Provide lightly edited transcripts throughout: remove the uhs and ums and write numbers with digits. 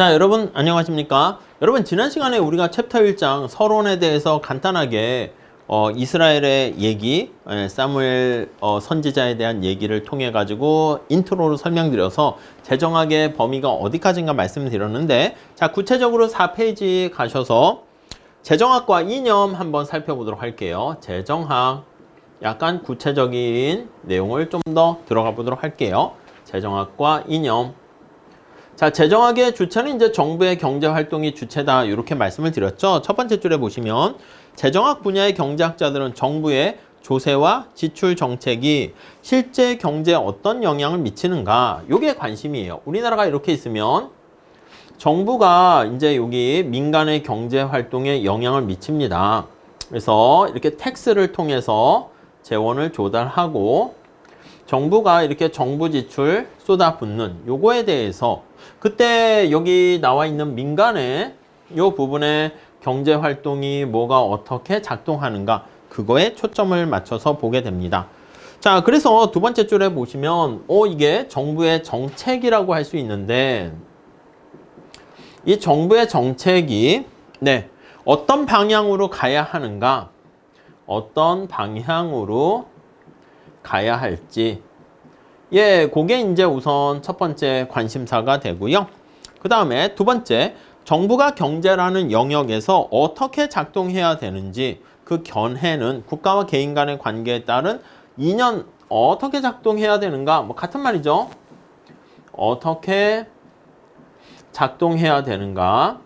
자, 여러분 안녕하십니까? 여러분 지난 시간에 우리가 챕터 1장 서론에 대해서 간단하게 이스라엘의 얘기, 사무엘 선지자에 대한 얘기를 통해 가지고 인트로로 설명드려서 재정학의 범위가 어디까지인가 말씀드렸는데, 자, 구체적으로 4페이지 가셔서 재정학과 이념 한번 살펴보도록 할게요. 재정학, 약간 구체적인 내용을 좀 더 들어가 보도록 할게요. 재정학과 이념. 자, 재정학의 주체는 이제 정부의 경제 활동이 주체다, 이렇게 말씀을 드렸죠. 첫 번째 줄에 보시면 재정학 분야의 경제학자들은 정부의 조세와 지출 정책이 실제 경제에 어떤 영향을 미치는가, 요게 관심이에요. 우리나라가 이렇게 있으면 정부가 이제 여기 민간의 경제 활동에 영향을 미칩니다. 그래서 이렇게 텍스를 통해서 재원을 조달하고 정부가 이렇게 정부 지출 쏟아붓는 요거에 대해서 그때 여기 나와 있는 민간의 요 부분의 경제 활동이 뭐가 어떻게 작동하는가, 그거에 초점을 맞춰서 보게 됩니다. 자, 그래서 두 번째 줄에 보시면 이게 정부의 정책이라고 할 수 있는데, 이 정부의 정책이 어떤 방향으로 가야 하는가, 어떤 방향으로 가야 할지, 그게 이제 우선 첫 번째 관심사가 되고요. 그 다음에 두 번째, 정부가 경제라는 영역에서 어떻게 작동해야 되는지, 그 견해는 국가와 개인 간의 관계에 따른 인연, 어떻게 작동해야 되는가, 뭐 같은 말이죠. 어떻게 작동해야 되는가.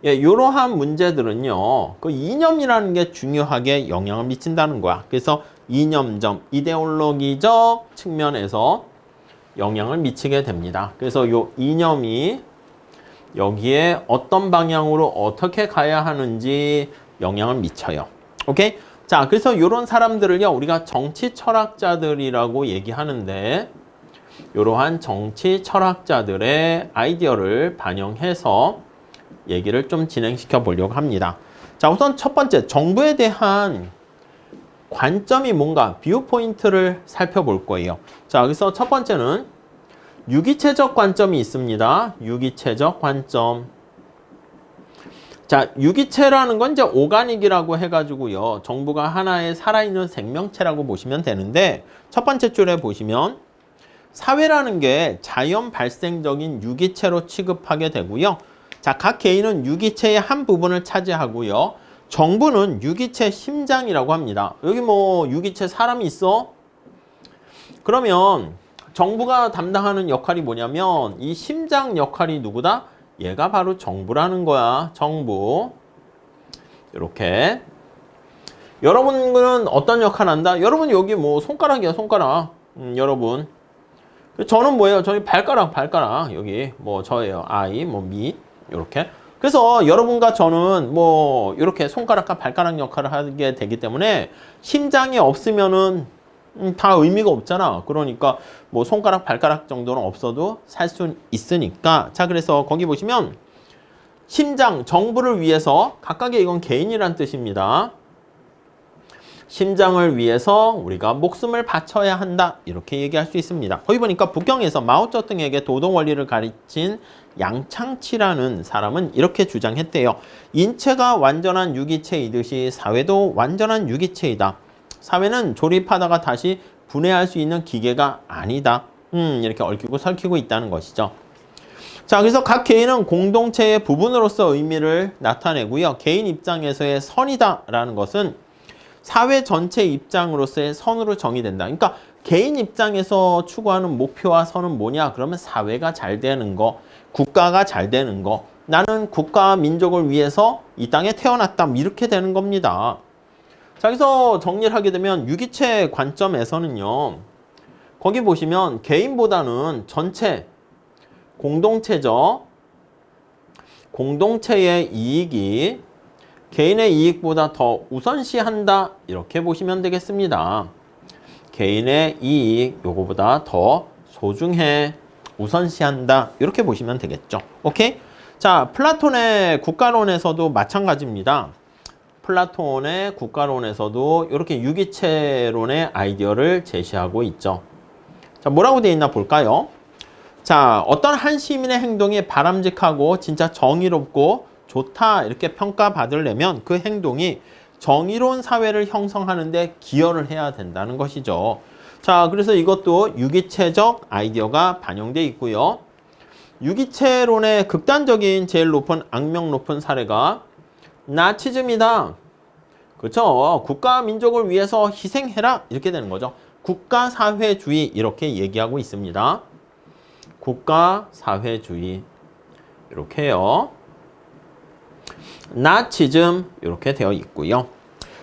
이러한 문제들은요, 그 이념이라는 게 중요하게 영향을 미친다는 거야. 그래서 이념점, 이데올로기적 측면에서 영향을 미치게 됩니다. 그래서 이 이념이 여기에 어떤 방향으로 어떻게 가야 하는지 영향을 미쳐요. 오케이? 자, 그래서 이런 사람들을요, 우리가 정치 철학자들이라고 얘기하는데, 이러한 정치 철학자들의 아이디어를 반영해서 얘기를 좀 진행시켜 보려고 합니다. 자, 우선 첫 번째, 정부에 대한 관점이 뭔가, 뷰 포인트를 살펴볼 거예요. 자, 그래서 첫 번째는 유기체적 관점이 있습니다. 유기체적 관점. 자, 유기체라는 건 이제 오가닉이라고 해가지고요, 정부가 하나의 살아있는 생명체라고 보시면 되는데, 첫 번째 줄에 보시면 사회라는 게 자연 발생적인 유기체로 취급하게 되고요. 자, 각 개인은 유기체의 한 부분을 차지하고요. 정부는 유기체 심장이라고 합니다. 여기 뭐 유기체 사람이 있어? 그러면 정부가 담당하는 역할이 뭐냐면 이 심장 역할이 누구다? 얘가 바로 정부라는 거야. 정부. 이렇게. 여러분은 어떤 역할 한다? 여러분 여기 뭐 손가락이야, 손가락. 여러분. 저는 뭐예요? 저희 발가락. 여기 뭐 저예요. I, 뭐 me. 이렇게. 그래서 여러분과 저는 뭐 이렇게 손가락과 발가락 역할을 하게 되기 때문에 심장이 없으면은 다 의미가 없잖아. 그러니까 뭐 손가락, 발가락 정도는 없어도 살 수 있으니까. 자, 그래서 거기 보시면 심장, 정부를 위해서, 각각의 이건 개인이란 뜻입니다. 심장을 위해서 우리가 목숨을 바쳐야 한다, 이렇게 얘기할 수 있습니다. 거기 보니까 북경에서 마오쩌둥에게 도덕 원리를 가르친 양창치라는 사람은 이렇게 주장했대요. 인체가 완전한 유기체이듯이 사회도 완전한 유기체이다. 사회는 조립하다가 다시 분해할 수 있는 기계가 아니다. 이렇게 얽히고 설키고 있다는 것이죠. 자, 그래서 각 개인은 공동체의 부분으로서 의미를 나타내고요. 개인 입장에서의 선이다라는 것은 사회 전체 입장으로서의 선으로 정의된다. 그러니까 개인 입장에서 추구하는 목표와 선은 뭐냐? 그러면 사회가 잘 되는 거, 국가가 잘 되는 거. 나는 국가와 민족을 위해서 이 땅에 태어났다, 이렇게 되는 겁니다. 자, 그래서 정리를 하게 되면 유기체 관점에서는요, 거기 보시면 개인보다는 전체, 공동체죠. 공동체의 이익이 개인의 이익보다 더 우선시한다, 이렇게 보시면 되겠습니다. 개인의 이익, 요거보다 더 소중해, 우선시한다, 이렇게 보시면 되겠죠. 오케이? 자, 플라톤의 국가론에서도 마찬가지입니다. 플라톤의 국가론에서도 이렇게 유기체론의 아이디어를 제시하고 있죠. 자, 뭐라고 되어 있나 볼까요? 자, 어떤 한 시민의 행동이 바람직하고 진짜 정의롭고 좋다 이렇게 평가받으려면 그 행동이 정의로운 사회를 형성하는 데 기여를 해야 된다는 것이죠. 자, 그래서 이것도 유기체적 아이디어가 반영돼 있고요. 유기체론의 극단적인 제일 높은 악명 높은 사례가 나치즘이다. 그렇죠? 국가 민족을 위해서 희생해라 이렇게 되는 거죠. 국가사회주의 이렇게 얘기하고 있습니다. 국가사회주의 이렇게 해요. 나치즘 이렇게 되어 있고요.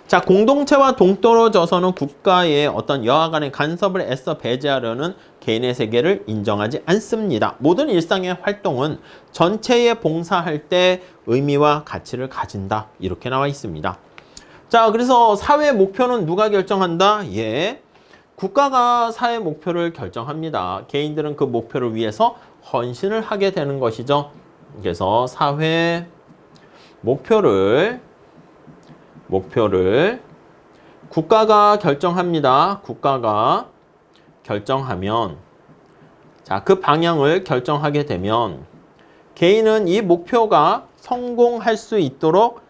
자, 공동체와 동떨어져서는 국가의 어떤 여하 간의 간섭을 애써 배제하려는 개인의 세계를 인정하지 않습니다. 모든 일상의 활동은 전체에 봉사할 때 의미와 가치를 가진다. 이렇게 나와 있습니다. 자, 그래서 사회 목표는 누가 결정한다? 예. 국가가 사회 목표를 결정합니다. 개인들은 그 목표를 위해서 헌신을 하게 되는 것이죠. 그래서 사회 목표를 국가가 결정합니다. 국가가 결정하면 자, 그 방향을 결정하게 되면 개인은 이 목표가 성공할 수 있도록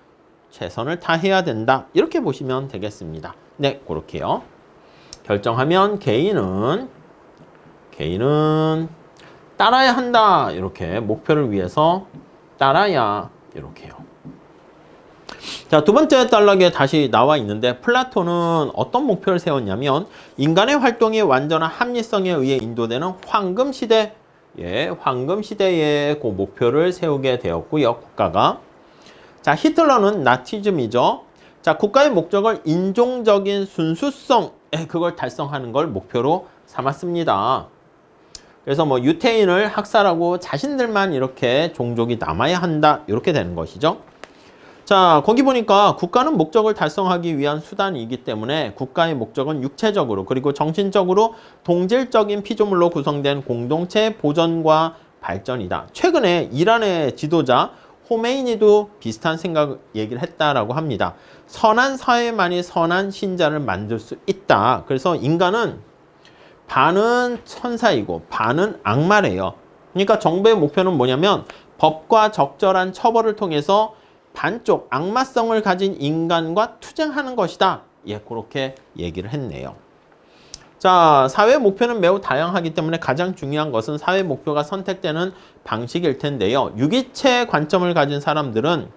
최선을 다해야 된다. 이렇게 보시면 되겠습니다. 네, 그렇게요. 결정하면 개인은 따라야 한다. 이렇게 목표를 위해서 따라야 이렇게요. 자, 두 번째 단락에 다시 나와 있는데 플라톤은 어떤 목표를 세웠냐면 인간의 활동이 완전한 합리성에 의해 인도되는 황금시대, 예, 황금시대의 그 목표를 세우게 되었고요. 국가가. 자, 히틀러는 나치즘이죠. 자, 국가의 목적을 인종적인 순수성, 그걸 달성하는 걸 목표로 삼았습니다. 그래서 뭐 유태인을 학살하고 자신들만 이렇게 종족이 남아야 한다. 이렇게 되는 것이죠. 자, 거기 보니까 국가는 목적을 달성하기 위한 수단이기 때문에 국가의 목적은 육체적으로 그리고 정신적으로 동질적인 피조물로 구성된 공동체 보존과 발전이다. 최근에 이란의 지도자 호메이니도 비슷한 얘기를 했다라고 합니다. 선한 사회만이 선한 신자를 만들 수 있다. 그래서 인간은 반은 천사이고 반은 악마래요. 그러니까 정부의 목표는 뭐냐면 법과 적절한 처벌을 통해서 반쪽 악마성을 가진 인간과 투쟁하는 것이다. 예, 그렇게 얘기를 했네요. 자, 사회 목표는 매우 다양하기 때문에 가장 중요한 것은 사회 목표가 선택되는 방식일 텐데요. 유기체 관점을 가진 사람들은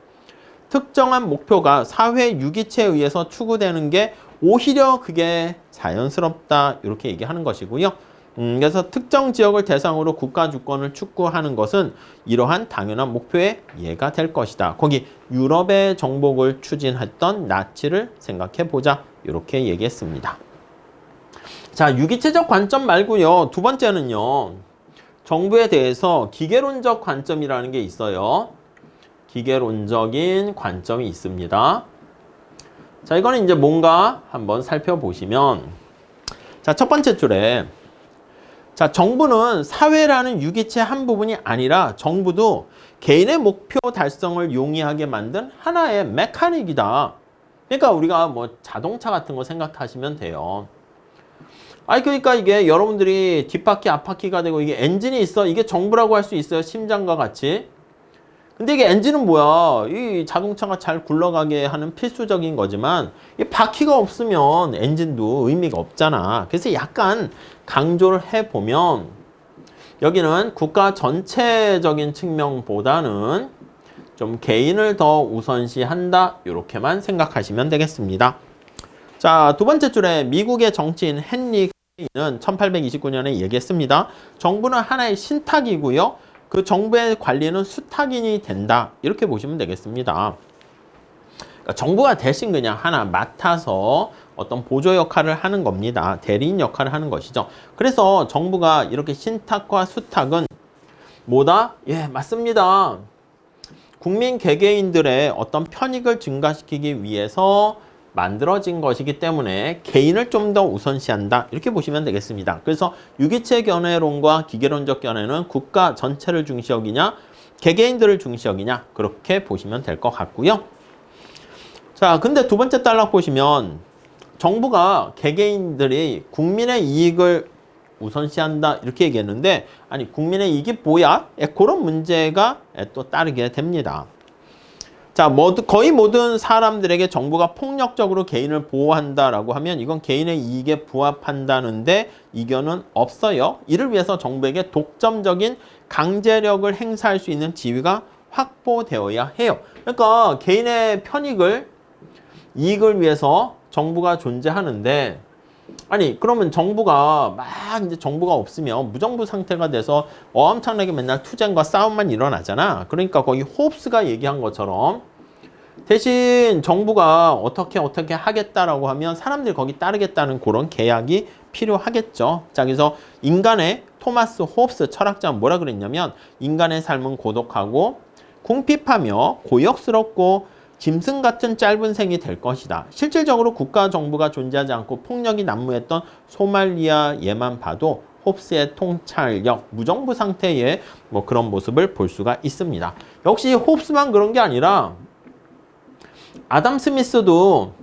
특정한 목표가 사회 유기체에 의해서 추구되는 게 오히려 그게 자연스럽다. 이렇게 얘기하는 것이고요. 그래서 특정 지역을 대상으로 국가 주권을 축구하는 것은 이러한 당연한 목표의 예가 될 것이다. 거기 유럽의 정복을 추진했던 나치를 생각해 보자. 이렇게 얘기했습니다. 자, 유기체적 관점 말고요. 두 번째는요. 정부에 대해서 기계론적 관점이라는 게 있어요. 기계론적인 관점이 있습니다. 자, 이거는 이제 뭔가 한번 살펴보시면 자, 첫 번째 줄에 자, 정부는 사회라는 유기체 한 부분이 아니라 정부도 개인의 목표 달성을 용이하게 만든 하나의 메카닉이다. 그러니까 우리가 뭐 자동차 같은 거 생각하시면 돼요. 아니, 그러니까 이게 여러분들이 뒷바퀴 앞바퀴가 되고 이게 엔진이 있어. 이게 정부라고 할 수 있어요. 심장과 같이. 근데 이게 엔진은 뭐야? 이 자동차가 잘 굴러가게 하는 필수적인 거지만 이 바퀴가 없으면 엔진도 의미가 없잖아. 그래서 약간 강조를 해보면 여기는 국가 전체적인 측면보다는 좀 개인을 더 우선시한다. 이렇게만 생각하시면 되겠습니다. 자, 두 번째 줄에 미국의 정치인 헨리 클레이는 1829년에 얘기했습니다. 정부는 하나의 신탁이고요. 그 정부의 관리는 수탁인이 된다. 이렇게 보시면 되겠습니다. 그러니까 정부가 대신 그냥 하나 맡아서 어떤 보조 역할을 하는 겁니다. 대리인 역할을 하는 것이죠. 그래서 정부가 이렇게 신탁과 수탁은 뭐다? 예, 맞습니다. 국민 개개인들의 어떤 편익을 증가시키기 위해서 만들어진 것이기 때문에 개인을 좀 더 우선시한다. 이렇게 보시면 되겠습니다. 그래서 유기체 견해론과 기계론적 견해는 국가 전체를 중시 여기냐, 개개인들을 중시 여기냐, 그렇게 보시면 될 것 같고요. 자, 근데 두 번째 단락 보시면 정부가 개개인들이 국민의 이익을 우선시한다 이렇게 얘기했는데 아니 국민의 이익이 뭐야? 그런 문제가 또 따르게 됩니다. 자, 거의 모든 사람들에게 정부가 폭력적으로 개인을 보호한다라고 하면 이건 개인의 이익에 부합한다는데 이견은 없어요. 이를 위해서 정부에게 독점적인 강제력을 행사할 수 있는 지위가 확보되어야 해요. 그러니까 개인의 이익을 위해서 정부가 존재하는데 아니 그러면 정부가 이제 정부가 없으면 무정부 상태가 돼서 엄청나게 맨날 투쟁과 싸움만 일어나잖아. 그러니까 거기 호흡스가 얘기한 것처럼 대신 정부가 어떻게 하겠다라고 하면 사람들이 거기 따르겠다는 그런 계약이 필요하겠죠. 자, 그래서 토마스 호흡스 철학자는 뭐라 그랬냐면 인간의 삶은 고독하고 궁핍하며 고역스럽고 짐승 같은 짧은 생이 될 것이다. 실질적으로 국가 정부가 존재하지 않고 폭력이 난무했던 소말리아 예만 봐도 홉스의 통찰력, 무정부 상태의 그런 모습을 볼 수가 있습니다. 역시 홉스만 그런 게 아니라 아담 스미스도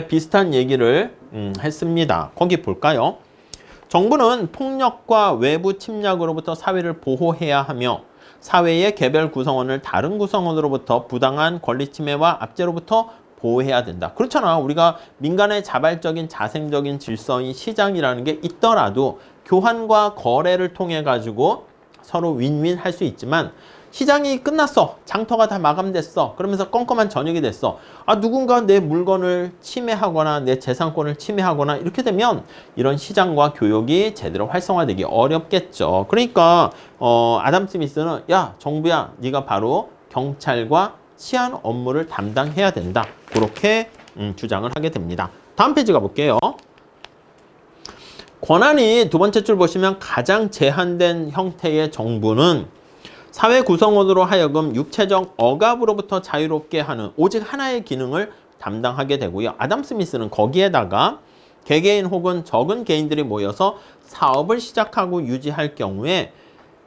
비슷한 얘기를 했습니다. 거기 볼까요? 정부는 폭력과 외부 침략으로부터 사회를 보호해야 하며 사회의 개별 구성원을 다른 구성원으로부터 부당한 권리침해와 압제로부터 보호해야 된다. 그렇잖아. 우리가 민간의 자발적인 자생적인 질서인 시장이라는 게 있더라도 교환과 거래를 통해 가지고 서로 윈윈 할 수 있지만 시장이 끝났어. 장터가 다 마감됐어. 그러면서 껌껌한 저녁이 됐어. 누군가 내 물건을 침해하거나 내 재산권을 침해하거나 이렇게 되면 이런 시장과 교역이 제대로 활성화되기 어렵겠죠. 그러니까 아담 스미스는 야 정부야 네가 바로 경찰과 치안 업무를 담당해야 된다. 그렇게 주장을 하게 됩니다. 다음 페이지 가볼게요. 권한이 두 번째 줄 보시면 가장 제한된 형태의 정부는 사회 구성원으로 하여금 육체적 억압으로부터 자유롭게 하는 오직 하나의 기능을 담당하게 되고요. 아담 스미스는 거기에다가 개개인 혹은 적은 개인들이 모여서 사업을 시작하고 유지할 경우에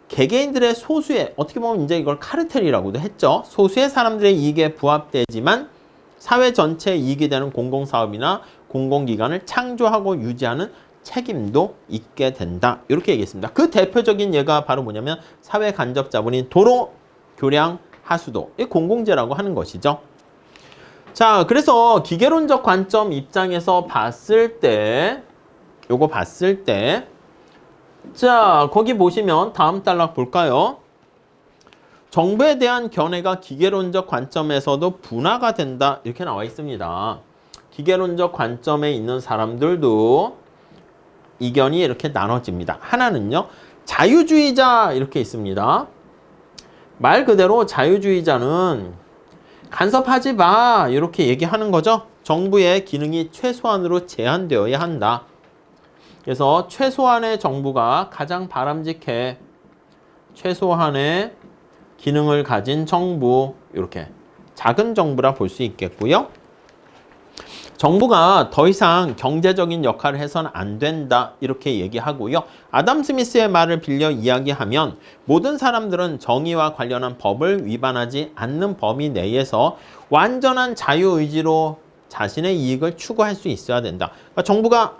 개개인들의 소수의 어떻게 보면 이제 이걸 카르텔이라고도 했죠. 소수의 사람들의 이익에 부합되지만 사회 전체의 이익이 되는 공공사업이나 공공기관을 창조하고 유지하는 책임도 있게 된다. 이렇게 얘기했습니다. 그 대표적인 예가 바로 뭐냐면 사회 간접 자본인 도로, 교량, 하수도. 이 공공재라고 하는 것이죠. 자, 그래서 기계론적 관점 입장에서 봤을 때 자, 거기 보시면 다음 단락 볼까요? 정부에 대한 견해가 기계론적 관점에서도 분화가 된다. 이렇게 나와 있습니다. 기계론적 관점에 있는 사람들도 이견이 이렇게 나눠집니다. 하나는요. 자유주의자 이렇게 있습니다. 말 그대로 자유주의자는 간섭하지 마 이렇게 얘기하는 거죠. 정부의 기능이 최소한으로 제한되어야 한다. 그래서 최소한의 정부가 가장 바람직해. 최소한의 기능을 가진 정부 이렇게 작은 정부라 볼 수 있겠고요. 정부가 더 이상 경제적인 역할을 해서는 안 된다 이렇게 얘기하고요. 아담 스미스의 말을 빌려 이야기하면 모든 사람들은 정의와 관련한 법을 위반하지 않는 범위 내에서 완전한 자유의지로 자신의 이익을 추구할 수 있어야 된다. 그러니까 정부가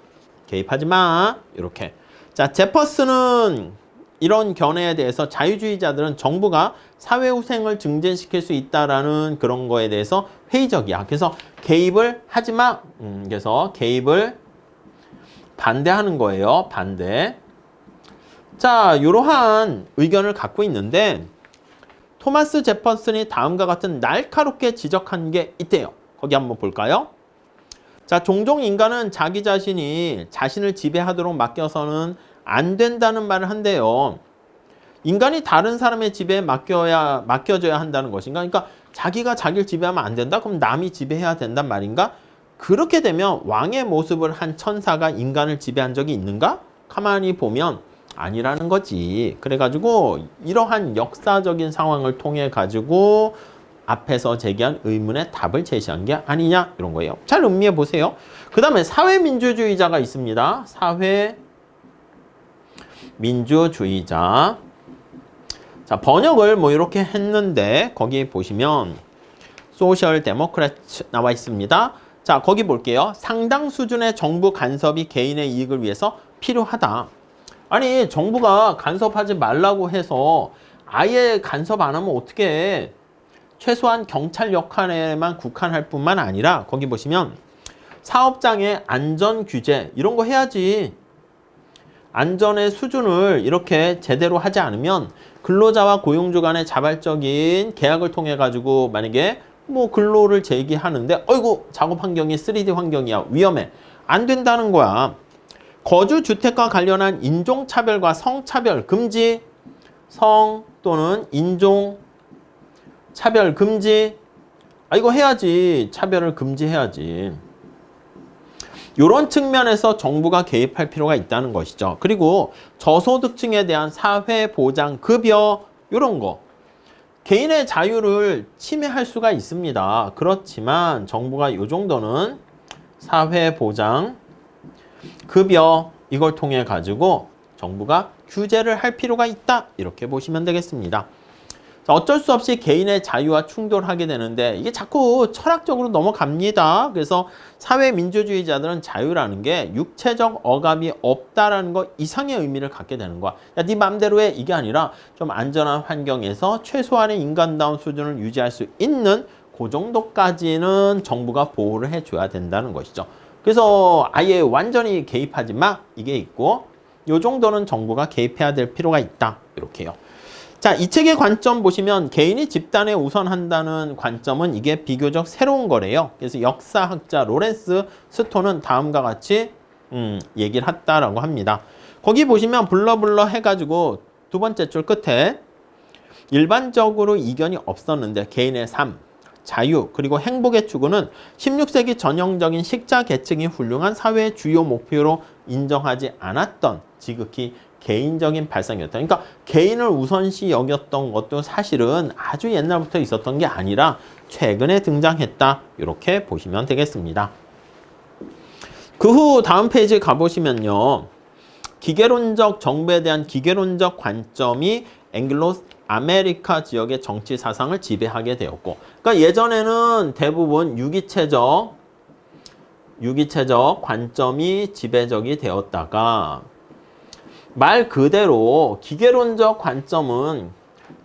개입하지 마 이렇게. 자, 제퍼슨은 이런 견해에 대해서 자유주의자들은 정부가 사회후생을 증진시킬 수 있다라는 그런 거에 대해서 회의적이야. 그래서 개입을 하지 마. 그래서 개입을 반대하는 거예요. 반대. 자, 이러한 의견을 갖고 있는데 토마스 제퍼슨이 다음과 같은 날카롭게 지적한 게 있대요. 거기 한번 볼까요? 자, 종종 인간은 자기 자신이 자신을 지배하도록 맡겨서는 안 된다는 말을 한대요. 인간이 다른 사람의 지배에 맡겨져야 한다는 것인가? 그러니까 자기가 자기를 지배하면 안 된다? 그럼 남이 지배해야 된단 말인가? 그렇게 되면 왕의 모습을 한 천사가 인간을 지배한 적이 있는가? 가만히 보면 아니라는 거지. 그래가지고 이러한 역사적인 상황을 통해 가지고 앞에서 제기한 의문의 답을 제시한 게 아니냐 이런 거예요. 잘 음미해 보세요. 그 다음에 사회민주주의자가 있습니다. 사회민주주의자. 자, 번역을 뭐 이렇게 했는데 거기 보시면 소셜 데모크래트 나와 있습니다. 자, 거기 볼게요. 상당 수준의 정부 간섭이 개인의 이익을 위해서 필요하다. 아니 정부가 간섭하지 말라고 해서 아예 간섭 안 하면 어떻게 해? 최소한 경찰 역할에만 국한할 뿐만 아니라 거기 보시면 사업장의 안전 규제 이런 거 해야지. 안전의 수준을 이렇게 제대로 하지 않으면 근로자와 고용주 간의 자발적인 계약을 통해 가지고 만약에 뭐 근로를 제기하는데 어이구 작업 환경이 3D 환경이야 위험해 안 된다는 거야. 거주 주택과 관련한 인종차별과 성차별 금지, 성 또는 인종 차별 금지. 이거 해야지. 차별을 금지해야지. 이런 측면에서 정부가 개입할 필요가 있다는 것이죠. 그리고 저소득층에 대한 사회보장급여 이런 거. 개인의 자유를 침해할 수가 있습니다. 그렇지만 정부가 이 정도는 사회보장급여 이걸 통해 가지고 정부가 규제를 할 필요가 있다. 이렇게 보시면 되겠습니다. 어쩔 수 없이 개인의 자유와 충돌하게 되는데 이게 자꾸 철학적으로 넘어갑니다. 그래서 사회민주주의자들은 자유라는 게 육체적 억압이 없다라는 것 이상의 의미를 갖게 되는 거야. 야, 네 맘대로 해 이게 아니라 좀 안전한 환경에서 최소한의 인간다운 수준을 유지할 수 있는 그 정도까지는 정부가 보호를 해줘야 된다는 것이죠. 그래서 아예 완전히 개입하지 마 이게 있고 이 정도는 정부가 개입해야 될 필요가 있다. 이렇게요. 자, 이 책의 관점 보시면 개인이 집단에 우선한다는 관점은 이게 비교적 새로운 거래요. 그래서 역사학자 로렌스 스톤은 다음과 같이 얘기를 했다라고 합니다. 거기 보시면 블러블러 해가지고 두 번째 줄 끝에 일반적으로 이견이 없었는데 개인의 삶, 자유, 그리고 행복의 추구는 16세기 전형적인 식자 계층이 훌륭한 사회의 주요 목표로 인정하지 않았던 지극히 개인적인 발상이었다. 그러니까 개인을 우선시 여겼던 것도 사실은 아주 옛날부터 있었던 게 아니라 최근에 등장했다. 이렇게 보시면 되겠습니다. 그 후 다음 페이지 가보시면요. 기계론적 정부에 대한 기계론적 관점이 앵글로 아메리카 지역의 정치 사상을 지배하게 되었고 그러니까 예전에는 대부분 유기체적 관점이 지배적이 되었다가 말 그대로 기계론적 관점은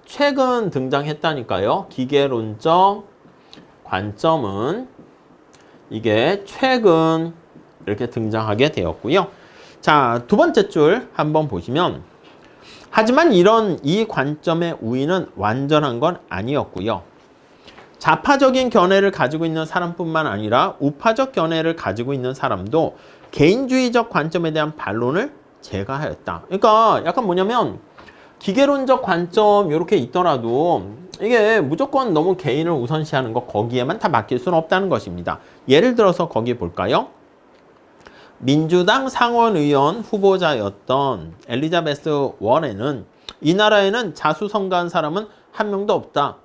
최근 등장했다니까요. 기계론적 관점은 이게 최근 이렇게 등장하게 되었고요. 자, 두 번째 줄 한번 보시면 하지만 이 관점의 우위는 완전한 건 아니었고요. 좌파적인 견해를 가지고 있는 사람뿐만 아니라 우파적 견해를 가지고 있는 사람도 개인주의적 관점에 대한 반론을 제거하였다. 그러니까 약간 뭐냐면 기계론적 관점 이렇게 있더라도 이게 무조건 너무 개인을 우선시하는 거 거기에만 다 맡길 수는 없다는 것입니다. 예를 들어서 거기 볼까요? 민주당 상원의원 후보자였던 엘리자베스 워렌은 이 나라에는 자수성가한 사람은 한 명도 없다.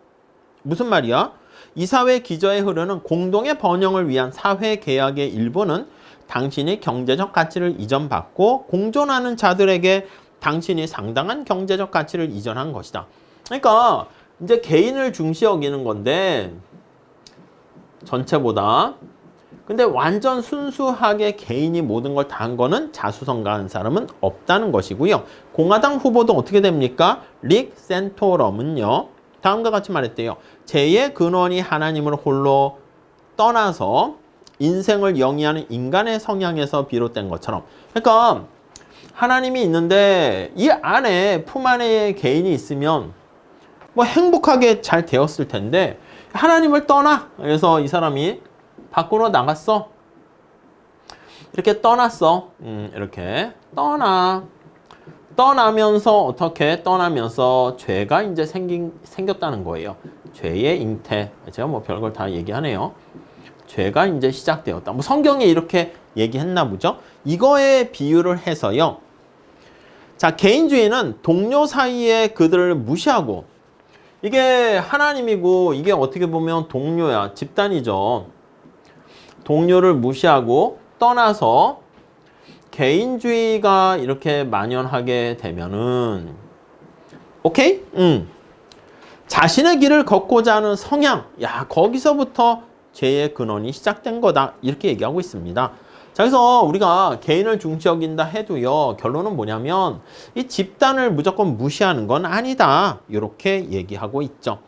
무슨 말이야? 이 사회 기저에 흐르는 공동의 번영을 위한 사회 계약의 일부는 당신이 경제적 가치를 이전받고 공존하는 자들에게 당신이 상당한 경제적 가치를 이전한 것이다. 그러니까 이제 개인을 중시 여기는 건데 전체보다 근데 완전 순수하게 개인이 모든 걸 다 한 거는 자수성가한 사람은 없다는 것이고요. 공화당 후보도 어떻게 됩니까? 릭 센토럼은요. 다음과 같이 말했대요. 죄의 근원이 하나님을 홀로 떠나서 인생을 영위하는 인간의 성향에서 비롯된 것처럼 그러니까 하나님이 있는데 이 안에 품 안에 개인이 있으면 뭐 행복하게 잘 되었을 텐데 하나님을 떠나 그래서 이 사람이 밖으로 나갔어 이렇게 떠났어 이렇게 떠나면서 어떻게 떠나면서 죄가 이제 생겼다는 거예요. 죄의 잉태 제가 뭐 별걸 다 얘기하네요. 죄가 이제 시작되었다. 뭐 성경에 이렇게 얘기했나 보죠. 이거에 비유를 해서요. 자, 개인주의는 동료 사이에 그들을 무시하고 이게 하나님이고 이게 어떻게 보면 동료야. 집단이죠. 동료를 무시하고 떠나서 개인주의가 이렇게 만연하게 되면은 오케이? 자신의 길을 걷고자 하는 성향. 야, 거기서부터 죄의 근원이 시작된 거다. 이렇게 얘기하고 있습니다. 자, 그래서 우리가 개인을 중시 여긴다 해도요, 결론은 뭐냐면 이 집단을 무조건 무시하는 건 아니다. 이렇게 얘기하고 있죠.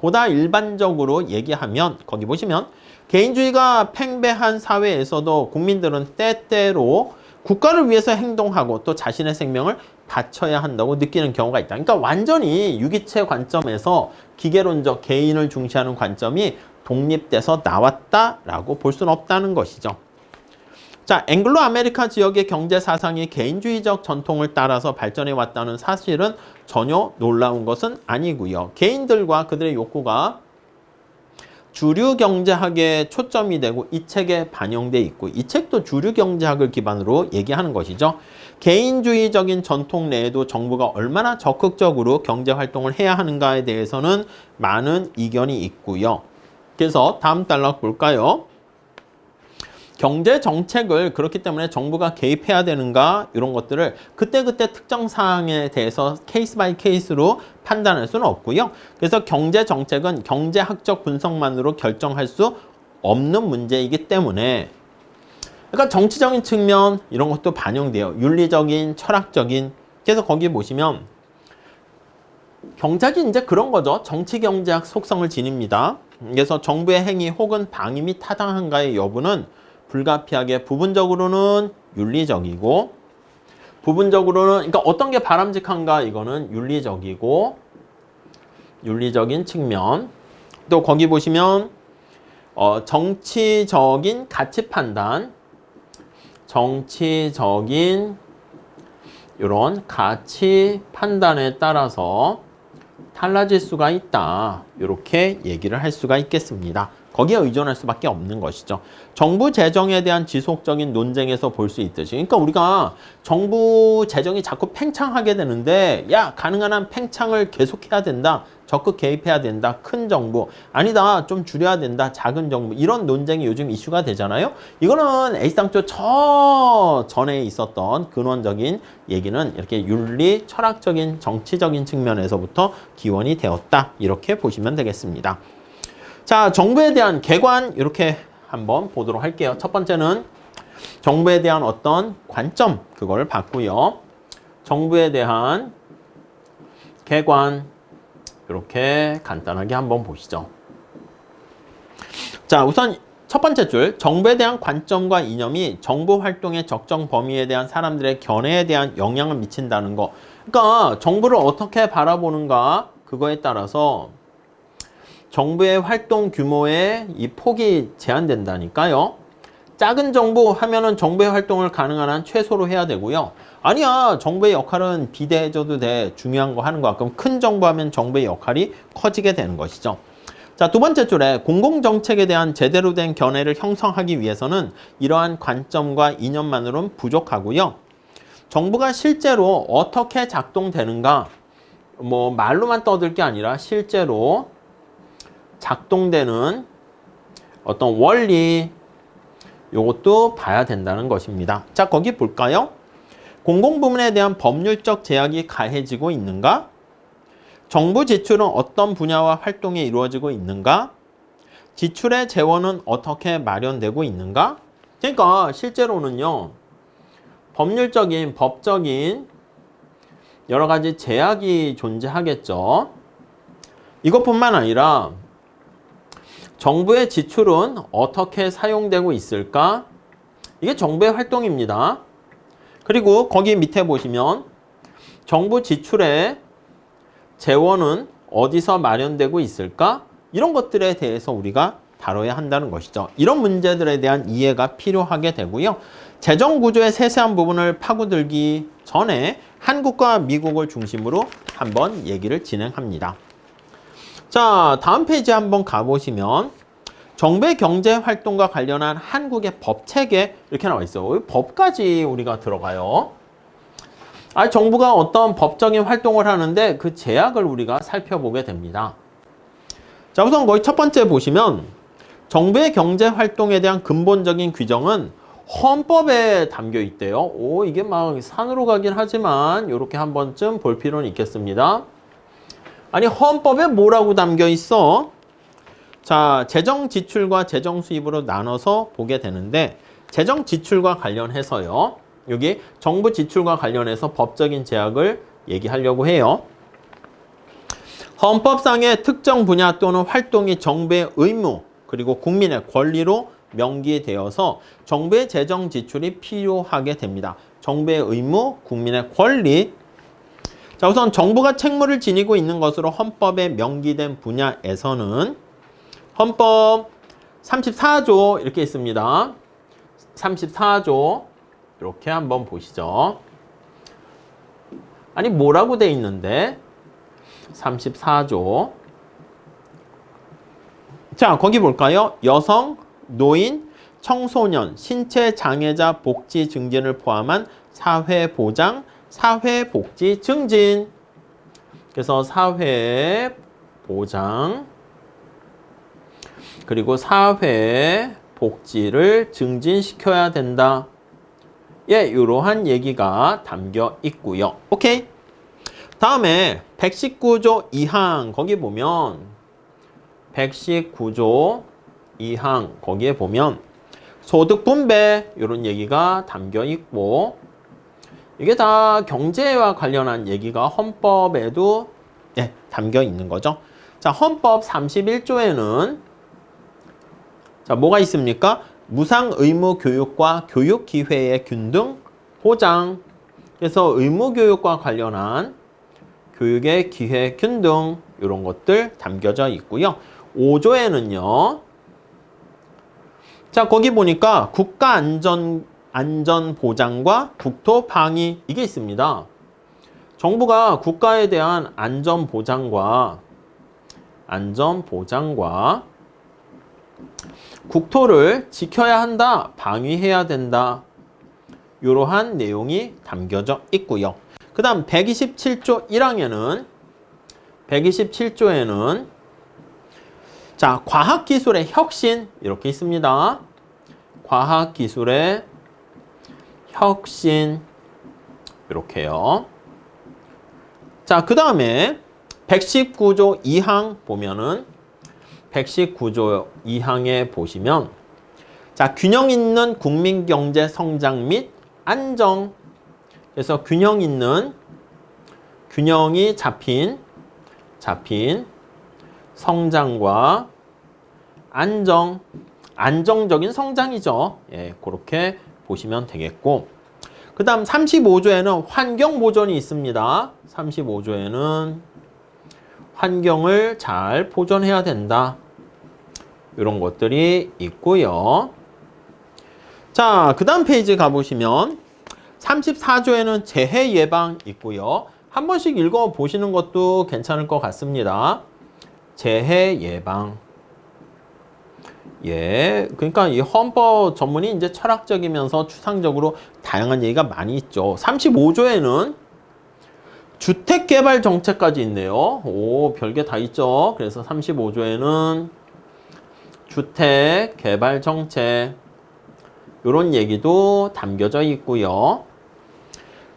보다 일반적으로 얘기하면 거기 보시면 개인주의가 팽배한 사회에서도 국민들은 때때로 국가를 위해서 행동하고 또 자신의 생명을 바쳐야 한다고 느끼는 경우가 있다. 그러니까 완전히 유기체 관점에서 기계론적 개인을 중시하는 관점이 독립돼서 나왔다라고 볼 수는 없다는 것이죠. 자, 앵글로 아메리카 지역의 경제 사상이 개인주의적 전통을 따라서 발전해 왔다는 사실은 전혀 놀라운 것은 아니고요. 개인들과 그들의 욕구가 주류 경제학에 초점이 되고 이 책에 반영돼 있고 이 책도 주류 경제학을 기반으로 얘기하는 것이죠. 개인주의적인 전통 내에도 정부가 얼마나 적극적으로 경제 활동을 해야 하는가에 대해서는 많은 이견이 있고요. 그래서 다음 단락 볼까요? 경제 정책을 그렇기 때문에 정부가 개입해야 되는가 이런 것들을 그때그때 특정 사항에 대해서 케이스 바이 케이스로 판단할 수는 없고요. 그래서 경제 정책은 경제학적 분석만으로 결정할 수 없는 문제이기 때문에 그러니까 정치적인 측면 이런 것도 반영돼요. 윤리적인, 철학적인. 그래서 거기 보시면 경제학이 이제 그런 거죠. 정치 경제학 속성을 지닙니다. 그래서 정부의 행위 혹은 방임이 타당한가의 여부는 불가피하게 부분적으로는 윤리적이고 부분적으로는 그러니까 어떤 게 바람직한가 이거는 윤리적인 측면. 또 거기 보시면 정치적인 가치 판단, 정치적인 이런 가치 판단에 따라서 달라질 수가 있다. 이렇게 얘기를 할 수가 있겠습니다. 거기에 의존할 수밖에 없는 것이죠. 정부 재정에 대한 지속적인 논쟁에서 볼 수 있듯이. 그러니까 우리가 정부 재정이 자꾸 팽창하게 되는데 야, 가능한 한 팽창을 계속해야 된다. 적극 개입해야 된다. 큰 정부. 아니다. 좀 줄여야 된다. 작은 정부. 이런 논쟁이 요즘 이슈가 되잖아요. 이거는 A상조 전에 있었던 근원적인 얘기는 이렇게 윤리, 철학적인, 정치적인 측면에서부터 기원이 되었다. 이렇게 보시면 되겠습니다. 자, 정부에 대한 개관 이렇게 한번 보도록 할게요. 첫 번째는 정부에 대한 어떤 관점 그걸 봤고요. 정부에 대한 개관 이렇게 간단하게 한번 보시죠. 자, 우선 첫 번째 줄 정부에 대한 관점과 이념이 정부 활동의 적정 범위에 대한 사람들의 견해에 대한 영향을 미친다는 거. 그러니까 정부를 어떻게 바라보는가 그거에 따라서 정부의 활동 규모의 이 폭이 제한된다니까요. 작은 정부 하면은 정부의 활동을 가능한 한 최소로 해야 되고요. 아니야, 정부의 역할은 비대해져도 돼. 중요한 거 하는 거야. 그럼 큰 정부 하면 정부의 역할이 커지게 되는 것이죠. 자, 두 번째 줄에 공공정책에 대한 제대로 된 견해를 형성하기 위해서는 이러한 관점과 이념만으로는 부족하고요. 정부가 실제로 어떻게 작동되는가, 뭐 말로만 떠들 게 아니라 실제로 작동되는 어떤 원리 요것도 봐야 된다는 것입니다. 자, 거기 볼까요? 공공부문에 대한 법률적 제약이 가해지고 있는가? 정부 지출은 어떤 분야와 활동에 이루어지고 있는가? 지출의 재원은 어떻게 마련되고 있는가? 그러니까 실제로는요. 법률적인, 법적인 여러 가지 제약이 존재하겠죠. 이것뿐만 아니라 정부의 지출은 어떻게 사용되고 있을까? 이게 정부의 활동입니다. 그리고 거기 밑에 보시면 정부 지출의 재원은 어디서 마련되고 있을까? 이런 것들에 대해서 우리가 다뤄야 한다는 것이죠. 이런 문제들에 대한 이해가 필요하게 되고요. 재정 구조의 세세한 부분을 파고들기 전에 한국과 미국을 중심으로 한번 얘기를 진행합니다. 자, 다음 페이지 한번 가보시면 정부의 경제 활동과 관련한 한국의 법 체계 이렇게 나와 있어요. 법까지 우리가 들어가요. 정부가 어떤 법적인 활동을 하는데 그 제약을 우리가 살펴보게 됩니다. 자, 우선 거기 첫 번째 보시면 정부의 경제 활동에 대한 근본적인 규정은 헌법에 담겨 있대요. 이게 막 산으로 가긴 하지만 이렇게 한 번쯤 볼 필요는 있겠습니다. 아니, 헌법에 뭐라고 담겨 있어? 자, 재정 지출과 재정 수입으로 나눠서 보게 되는데 재정 지출과 관련해서요. 여기 정부 지출과 관련해서 법적인 제약을 얘기하려고 해요. 헌법상의 특정 분야 또는 활동이 정부의 의무 그리고 국민의 권리로 명기되어서 정부의 재정 지출이 필요하게 됩니다. 정부의 의무, 국민의 권리. 자, 우선 정부가 책무를 지니고 있는 것으로 헌법에 명기된 분야에서는 헌법 34조 이렇게 있습니다. 34조 이렇게 한번 보시죠. 아니 뭐라고 돼 있는데 34조. 자, 거기 볼까요? 여성, 노인, 청소년, 신체 장애자 복지 증진을 포함한 사회보장, 사회복지 증진. 그래서 사회보장 그리고 사회복지를 증진시켜야 된다. 예, 이러한 얘기가 담겨 있고요. 오케이. 다음에 119조 2항 거기 보면 119조 2항 거기에 보면 소득 분배 이런 얘기가 담겨 있고 이게 다 경제와 관련한 얘기가 헌법에도 담겨 있는 거죠. 자, 헌법 31조에는 자, 뭐가 있습니까? 무상 의무 교육과 교육 기회의 균등 보장. 그래서 의무 교육과 관련한 교육의 기회 균등 이런 것들 담겨져 있고요. 5조에는요. 자, 거기 보니까 국가 안전 보장과 국토 방위 이게 있습니다. 정부가 국가에 대한 안전 보장과 국토를 지켜야 한다, 방위해야 된다. 이러한 내용이 담겨져 있고요. 그 다음 127조 127조에는 자, 과학기술의 혁신 이렇게 있습니다. 과학기술의 혁신 이렇게요. 자, 그 다음에 119조 2항 보면은 119조 2항에 보시면 자, 균형 있는 국민 경제 성장 및 안정. 그래서 균형이 잡힌 성장과 안정적인 성장이죠. 예, 그렇게 보시면 되겠고. 그 다음 35조에는 환경 보존이 있습니다. 35조에는 환경을 잘 보존해야 된다. 이런 것들이 있고요. 자, 그 다음 페이지 가보시면 34조에는 재해 예방 있고요. 한 번씩 읽어보시는 것도 괜찮을 것 같습니다. 재해 예방. 예, 그러니까 이 헌법 전문이 이제 철학적이면서 추상적으로 다양한 얘기가 많이 있죠. 35조에는 주택개발 정책까지 있네요. 오, 별게 다 있죠. 그래서 35조에는 주택개발 정책 이런 얘기도 담겨져 있고요.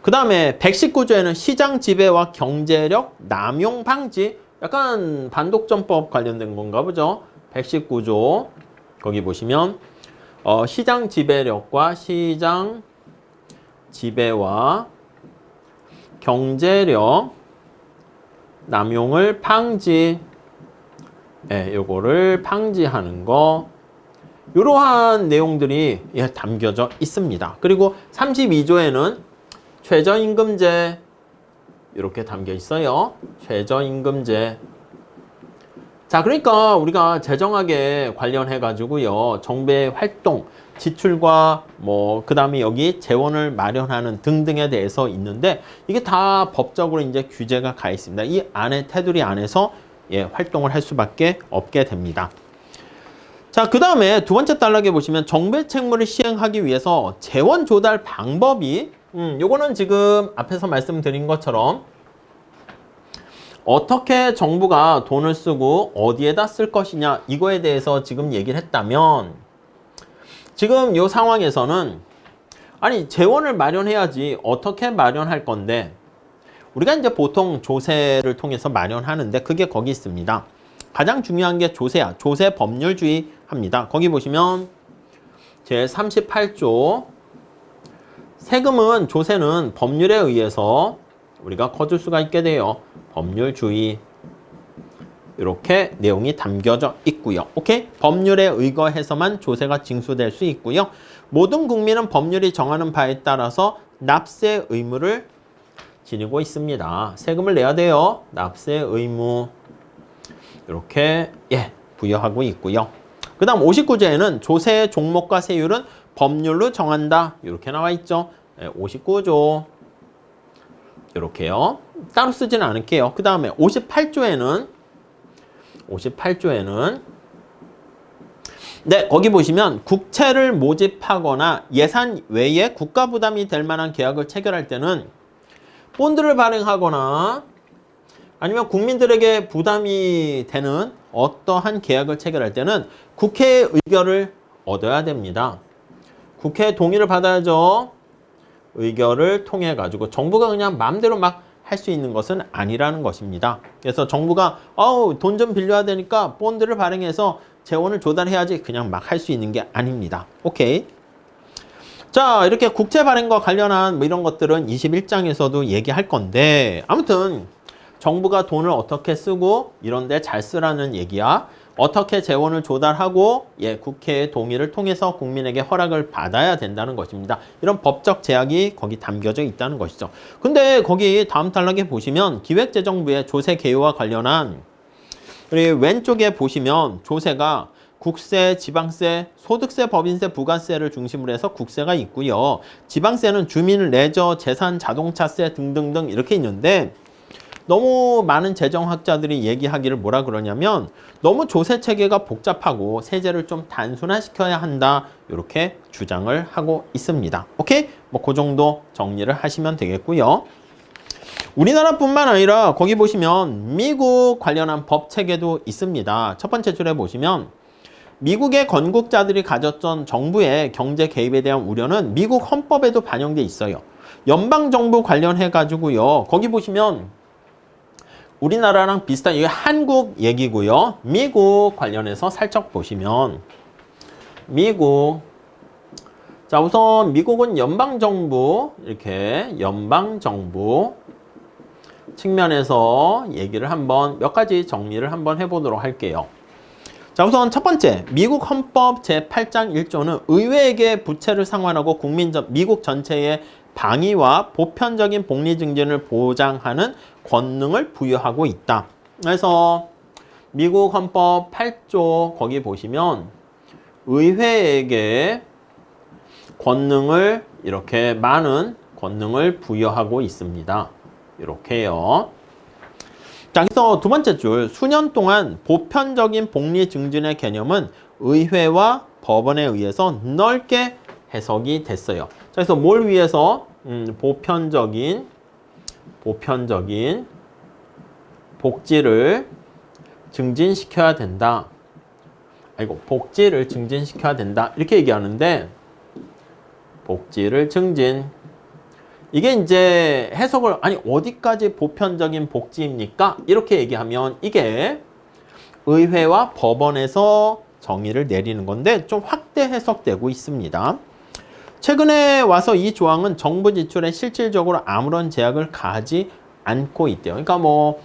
그 다음에 119조에는 시장 지배와 경제력 남용 방지. 약간 반독점법 관련된 건가 보죠. 119조 거기 보시면 시장 지배력과 시장 지배와 경제력 남용을 방지. 예, 요거를 방지하는 거. 이러한 내용들이 담겨져 있습니다. 그리고 32조에는 최저임금제 이렇게 담겨 있어요. 최저임금제. 자, 그러니까 우리가 재정학에 관련해 가지고요. 정부의 활동, 지출과 그 다음에 여기 재원을 마련하는 등등에 대해서 있는데 이게 다 법적으로 이제 규제가 가 있습니다. 이 안에 테두리 안에서 활동을 할 수밖에 없게 됩니다. 자, 그 다음에 두 번째 단락에 보시면 정부의 책무를 시행하기 위해서 재원 조달 방법이 요거는 지금 앞에서 말씀드린 것처럼 어떻게 정부가 돈을 쓰고 어디에다 쓸 것이냐 이거에 대해서 지금 얘기를 했다면 지금 이 상황에서는 아니 재원을 마련해야지 어떻게 마련할 건데 우리가 이제 보통 조세를 통해서 마련하는데 그게 거기 있습니다. 가장 중요한 게 조세야. 조세 법률주의 합니다. 거기 보시면 제38조 세금은 조세는 법률에 의해서 우리가 거둘 수가 있게 돼요. 법률주의 이렇게 내용이 담겨져 있고요. 오케이? 법률에 의거해서만 조세가 징수될 수 있고요. 모든 국민은 법률이 정하는 바에 따라서 납세 의무를 지니고 있습니다. 세금을 내야 돼요. 납세 의무 이렇게 부여하고 있고요. 그 다음 59조에는 조세의 종목과 세율은 법률로 정한다. 이렇게 나와 있죠. 59조 이렇게요. 따로 쓰지는 않을게요. 그 다음에 58조에는 거기 보시면 국채를 모집하거나 예산 외에 국가 부담이 될 만한 계약을 체결할 때는 본드를 발행하거나 아니면 국민들에게 부담이 되는 어떠한 계약을 체결할 때는 국회의 의결을 얻어야 됩니다. 국회의 동의를 받아야죠. 의결을 통해 가지고 정부가 그냥 마음대로 막 할 수 있는 것은 아니라는 것입니다. 그래서 정부가 돈 좀 빌려야 되니까 본드를 발행해서 재원을 조달해야지 그냥 막 할 수 있는 게 아닙니다. 오케이. 자, 이렇게 국채 발행과 관련한 뭐 이런 것들은 21장에서도 얘기할 건데 아무튼 정부가 돈을 어떻게 쓰고 이런 데 잘 쓰라는 얘기야. 어떻게 재원을 조달하고 국회의 동의를 통해서 국민에게 허락을 받아야 된다는 것입니다. 이런 법적 제약이 거기 담겨져 있다는 것이죠. 근데 거기 다음 단락에 보시면 기획재정부의 조세 개요와 관련한 우리 왼쪽에 보시면 조세가 국세, 지방세, 소득세, 법인세, 부가세를 중심으로 해서 국세가 있고요. 지방세는 주민, 레저, 재산, 자동차세 등등등 이렇게 있는데 너무 많은 재정학자들이 얘기하기를 뭐라 그러냐면 너무 조세 체계가 복잡하고 세제를 좀 단순화시켜야 한다. 이렇게 주장을 하고 있습니다. 오케이? 뭐 그 정도 정리를 하시면 되겠고요. 우리나라뿐만 아니라 거기 보시면 미국 관련한 법 체계도 있습니다. 첫 번째 줄에 보시면 미국의 건국자들이 가졌던 정부의 경제 개입에 대한 우려는 미국 헌법에도 반영돼 있어요. 연방정부 관련해 가지고요. 거기 보시면 우리나라랑 비슷한 이게 한국 얘기고요. 미국 관련해서 살짝 보시면 미국 자 우선 미국은 연방정부 이렇게 연방정부 측면에서 얘기를 한번 몇 가지 정리를 한번 해보도록 할게요. 자 우선 첫 번째 미국 헌법 제8장 1조는 의회에게 부채를 상환하고 미국 전체의 방위와 보편적인 복리 증진을 보장하는 권능을 부여하고 있다. 그래서 미국 헌법 8조 거기 보시면 의회에게 권능을 이렇게 많은 권능을 부여하고 있습니다. 이렇게요. 자, 그래서 두 번째 줄 수년 동안 보편적인 복리 증진의 개념은 의회와 법원에 의해서 넓게 해석이 됐어요. 자, 그래서 뭘 위해서 보편적인 복지를 증진시켜야 된다. 복지를 증진시켜야 된다. 이렇게 얘기하는데 복지를 증진 이게 이제 해석을 어디까지 보편적인 복지입니까? 이렇게 얘기하면 이게 의회와 법원에서 정의를 내리는 건데 좀 확대 해석되고 있습니다. 최근에 와서 이 조항은 정부 지출에 실질적으로 아무런 제약을 가하지 않고 있대요. 그러니까 뭐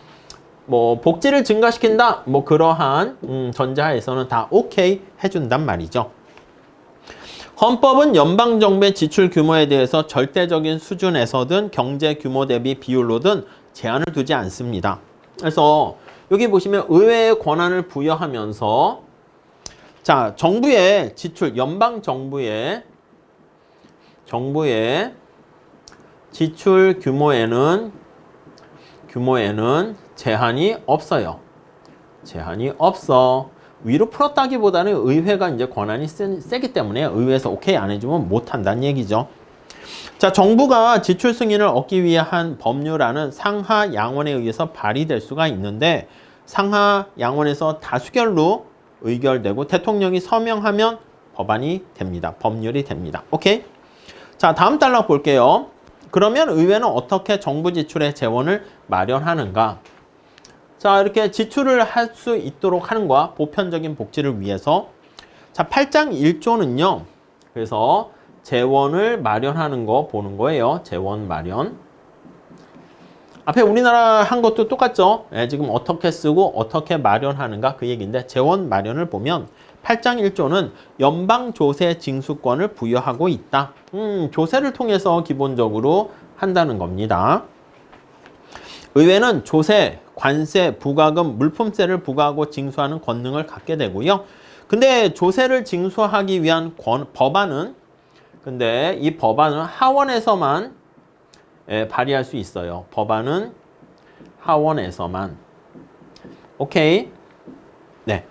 복지를 증가시킨다 그러한 전제하에서는 다 오케이 해준단 말이죠. 헌법은 연방정부의 지출 규모에 대해서 절대적인 수준에서든 경제 규모 대비 비율로든 제한을 두지 않습니다. 그래서 여기 보시면 의회의 권한을 부여하면서 자 정부의 지출 연방정부의 지출 규모에는 제한이 없어요. 제한이 없어. 위로 풀었다기보다는 의회가 이제 권한이 세기 때문에 의회에서 오케이 안 해주면 못한다는 얘기죠. 자, 정부가 지출 승인을 얻기 위해 한 법률안은 상하 양원에 의해서 발의될 수가 있는데 상하 양원에서 다수결로 의결되고 대통령이 서명하면 법안이 됩니다. 법률이 됩니다. 오케이? 자, 다음 단락 볼게요. 그러면 의회는 어떻게 정부 지출의 재원을 마련하는가? 자, 이렇게 지출을 할 수 있도록 하는 거야. 보편적인 복지를 위해서. 자, 8장 1조는요. 그래서 재원을 마련하는 거 보는 거예요. 재원 마련. 앞에 우리나라 한 것도 똑같죠. 예, 지금 어떻게 쓰고 어떻게 마련하는가 그 얘기인데 재원 마련을 보면 8장 1조는 연방조세 징수권을 부여하고 있다. 조세를 통해서 기본적으로 한다는 겁니다. 의회는 조세, 관세, 부가금, 물품세를 부과하고 징수하는 권능을 갖게 되고요. 근데 조세를 징수하기 위한 법안은 근데 이 법안은 하원에서만 발의할 수 있어요. 법안은 하원에서만. 오케이. 네.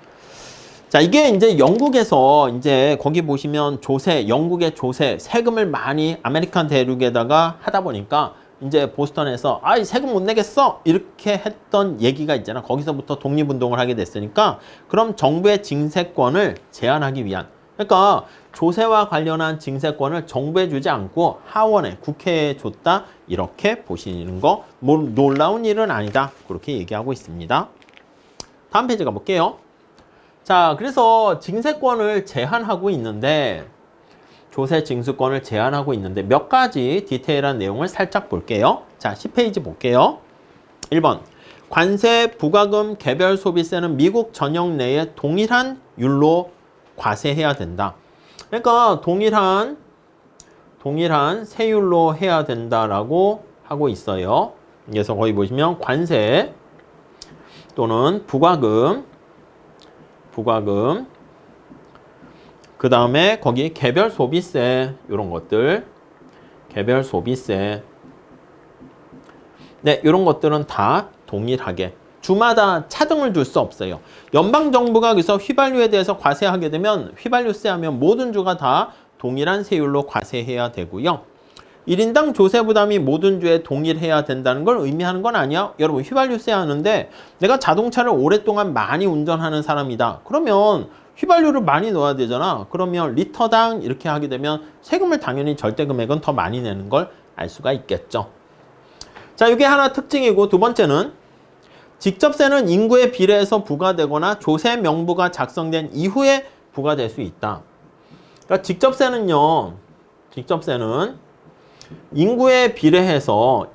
자, 이게 이제 영국에서 이제 거기 보시면 조세, 영국의 조세, 세금을 많이 아메리칸 대륙에다가 하다 보니까 이제 보스턴에서 이 세금 못 내겠어 이렇게 했던 얘기가 있잖아. 거기서부터 독립운동을 하게 됐으니까 그럼 정부의 징세권을 제한하기 위한, 그러니까 조세와 관련한 징세권을 정부에 주지 않고 하원에, 국회에 줬다 이렇게 보시는 거 놀라운 일은 아니다 그렇게 얘기하고 있습니다. 다음 페이지 가볼게요. 자, 그래서 징세권을 제한하고 있는데 조세 징수권을 제한하고 있는데 몇 가지 디테일한 내용을 살짝 볼게요. 자, 10페이지 볼게요. 1번. 관세, 부가금, 개별 소비세는 미국 전역 내에 동일한 율로 과세해야 된다. 그러니까 동일한 세율로 해야 된다라고 하고 있어요. 그래서 거기 보시면 관세 또는 부가금, 그 다음에 거기 개별 소비세 이런 것들, 개별 소비세, 네, 이런 것들은 다 동일하게 주마다 차등을 줄 수 없어요. 연방정부가 그래서 휘발유에 대해서 과세하게 되면 휘발유세 하면 모든 주가 다 동일한 세율로 과세해야 되고요. 1인당 조세 부담이 모든 주에 동일해야 된다는 걸 의미하는 건 아니야. 여러분 휘발유세 하는데 내가 자동차를 오랫동안 많이 운전하는 사람이다. 그러면 휘발유를 많이 넣어야 되잖아. 그러면 리터당 이렇게 하게 되면 세금을 당연히 절대 금액은 더 많이 내는 걸 알 수가 있겠죠. 자, 이게 하나 특징이고, 두 번째는 직접세는 인구에 비례해서 부과되거나 조세 명부가 작성된 이후에 부과될 수 있다. 그러니까 직접세는 인구에 비례해서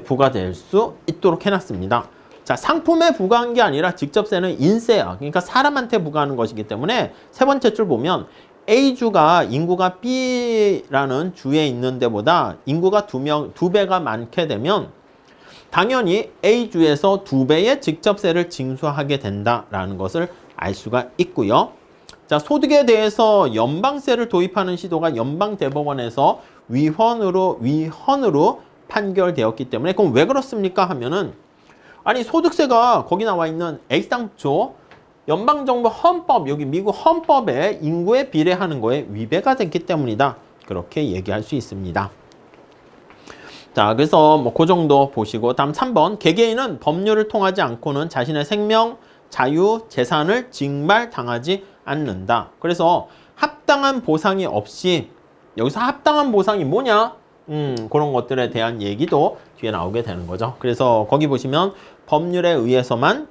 부과될 수 있도록 해놨습니다. 자, 상품에 부과한 게 아니라 직접세는 인세야. 그러니까 사람한테 부과하는 것이기 때문에 세 번째 줄 보면 A주가 인구가 B라는 주에 있는 데보다 인구가 두 배가 많게 되면 당연히 A주에서 2배의 직접세를 징수하게 된다라는 것을 알 수가 있고요. 자, 소득에 대해서 연방세를 도입하는 시도가 연방대법원에서 위헌으로 판결되었기 때문에 그럼 왜 그렇습니까 하면은 아니 소득세가 거기 나와 있는 X당초 연방정부 헌법, 여기 미국 헌법에 인구에 비례하는 거에 위배가 됐기 때문이다. 그렇게 얘기할 수 있습니다. 자, 그래서 뭐 그 정도 보시고 다음 3번. 개개인은 법률을 통하지 않고는 자신의 생명, 자유, 재산을 징발당하지 않는다. 그래서 합당한 보상이 없이, 여기서 합당한 보상이 뭐냐? 그런 것들에 대한 얘기도 뒤에 나오게 되는 거죠. 그래서 거기 보시면 법률에 의해서만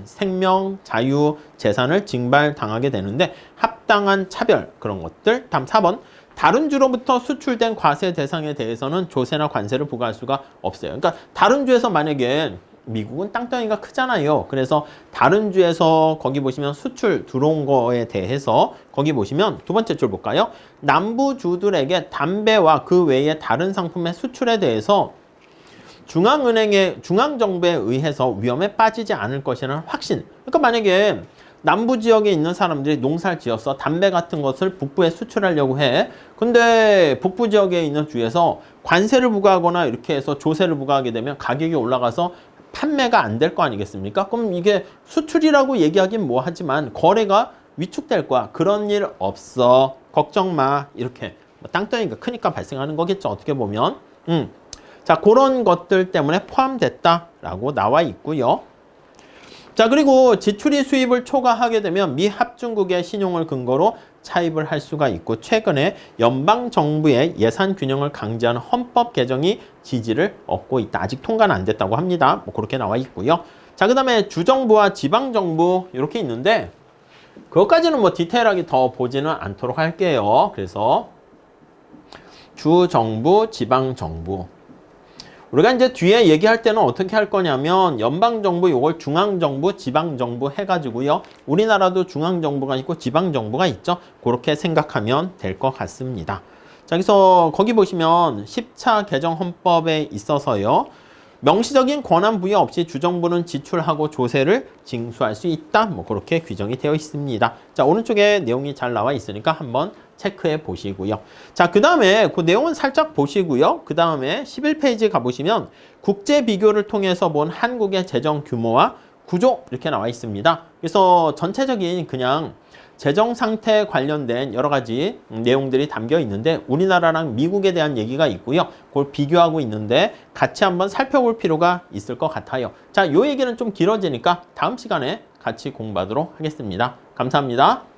생명, 자유, 재산을 징발당하게 되는데 합당한 차별 그런 것들. 다음 4번. 다른 주로부터 수출된 과세 대상에 대해서는 조세나 관세를 부과할 수가 없어요. 그러니까 다른 주에서 만약에 미국은 땅덩이가 크잖아요. 그래서 다른 주에서 거기 보시면 수출 들어온 거에 대해서 거기 보시면 두 번째 줄 볼까요? 남부주들에게 담배와 그 외의 다른 상품의 수출에 대해서 중앙정부에 의해서 위험에 빠지지 않을 것이라는 확신. 그러니까 만약에 남부 지역에 있는 사람들이 농사를 지어서 담배 같은 것을 북부에 수출하려고 해. 근데 북부 지역에 있는 주에서 관세를 부과하거나 이렇게 해서 조세를 부과하게 되면 가격이 올라가서 판매가 안 될 거 아니겠습니까? 그럼 이게 수출이라고 얘기하긴 뭐 하지만 거래가 위축될 거야. 그런 일 없어. 걱정 마. 이렇게 땅덩이가 크니까 발생하는 거겠죠. 어떻게 보면. 자, 그런 것들 때문에 포함됐다라고 나와 있고요. 자, 그리고 지출이 수입을 초과하게 되면 미합중국의 신용을 근거로 차입을 할 수가 있고, 최근에 연방정부의 예산 균형을 강제하는 헌법 개정이 지지를 얻고 있다. 아직 통과는 안 됐다고 합니다. 뭐 그렇게 나와 있고요. 자, 그 다음에 주정부와 지방정부 이렇게 있는데, 그것까지는 뭐 디테일하게 더 보지는 않도록 할게요. 그래서 주정부, 지방정부. 우리가 이제 뒤에 얘기할 때는 어떻게 할 거냐면 연방정부 요걸 중앙정부, 지방정부 해가지고요. 우리나라도 중앙정부가 있고 지방정부가 있죠. 그렇게 생각하면 될 것 같습니다. 자, 그래서 거기 보시면 10차 개정 헌법에 있어서요. 명시적인 권한 부여 없이 주정부는 지출하고 조세를 징수할 수 있다. 뭐 그렇게 규정이 되어 있습니다. 자, 오른쪽에 내용이 잘 나와 있으니까 한번 체크해 보시고요. 자, 그 다음에 그 내용은 살짝 보시고요. 그 다음에 11페이지 가보시면 국제 비교를 통해서 본 한국의 재정 규모와 구조 이렇게 나와 있습니다. 그래서 전체적인 그냥 재정 상태 관련된 여러 가지 내용들이 담겨 있는데 우리나라랑 미국에 대한 얘기가 있고요. 그걸 비교하고 있는데 같이 한번 살펴볼 필요가 있을 것 같아요. 자, 요 얘기는 좀 길어지니까 다음 시간에 같이 공부하도록 하겠습니다. 감사합니다.